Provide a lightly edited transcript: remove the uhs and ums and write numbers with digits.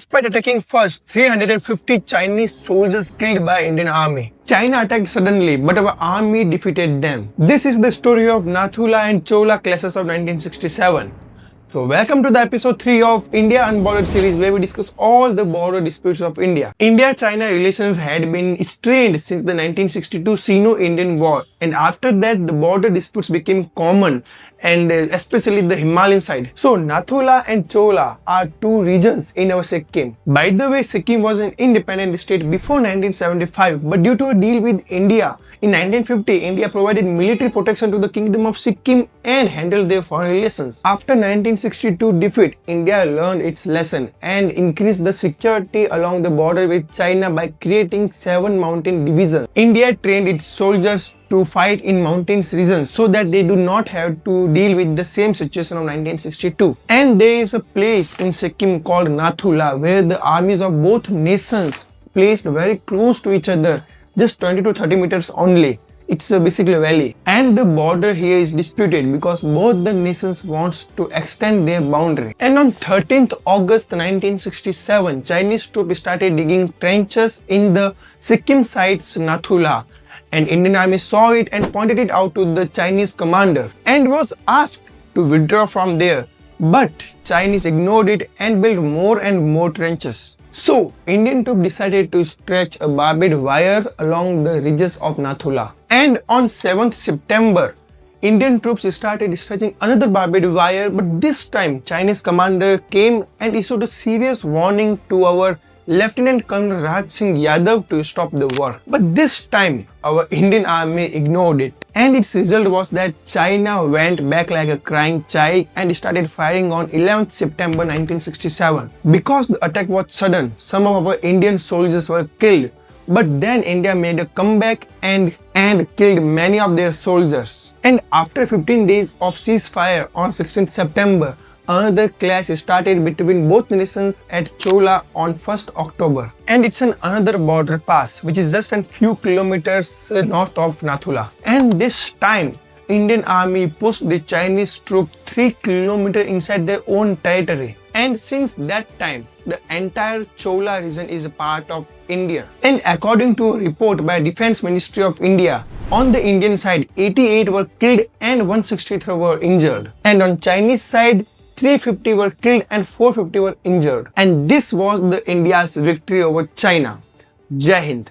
Despite attacking first, 350 Chinese soldiers killed by Indian army. China attacked suddenly, but our army defeated them. This is the story of Nathu La and CHOLA clashes of 1967. So welcome to the episode 3 of India Unbordered series, where we discuss all the border disputes of India. India-China relations had been strained since the 1962 Sino-Indian War, and after that the border disputes became common, and especially the Himalayan side. So Nathu La and CHOLA are two regions in our Sikkim. By the way, Sikkim was an independent state before 1975, but due to a deal with India in 1950, India provided military protection to the Kingdom of Sikkim and handled their foreign relations. After 1962 defeat, India learned its lesson and increased the security along the border with China by creating 7 mountain divisions. India trained its soldiers to fight in mountainous regions so that they do not have to deal with the same situation of 1962. And there is a place in Sikkim called Nathu La where the armies of both nations placed very close to each other, just 20 to 30 meters only. It's basically a valley, and the border here is disputed because both the nations wants to extend their boundary. And on 13th August 1967, Chinese troops started digging trenches in the Sikkim side's Nathu La, and Indian army saw it and pointed it out to the Chinese commander and was asked to withdraw from there, but Chinese ignored it and built more and more trenches. So, Indian troops decided to stretch a barbed wire along the ridges of Nathu La. And on 7th September, Indian troops started stretching another barbed wire, but this time Chinese commander came and issued a serious warning to our Lieutenant Colonel Raj Singh Yadav to stop the war. But this time, our Indian army ignored it. And its result was that China went back like a crying child and started firing on 11th September 1967. Because the attack was sudden, some of our Indian soldiers were killed. But then India made a comeback and killed many of their soldiers. And after 15 days of ceasefire on 16th September, another clash started between both nations at CHOLA on 1st October. And it's another border pass which is just a few kilometers north of Nathu La. And this time, Indian army pushed the Chinese troops 3 kilometers inside their own territory. And since that time, the entire CHOLA region is a part of India. And according to a report by Defense Ministry of India, on the Indian side, 88 were killed and 163 were injured. And on Chinese side, 350 were killed and 450 were injured. And this was the India's victory over China. Jai Hind.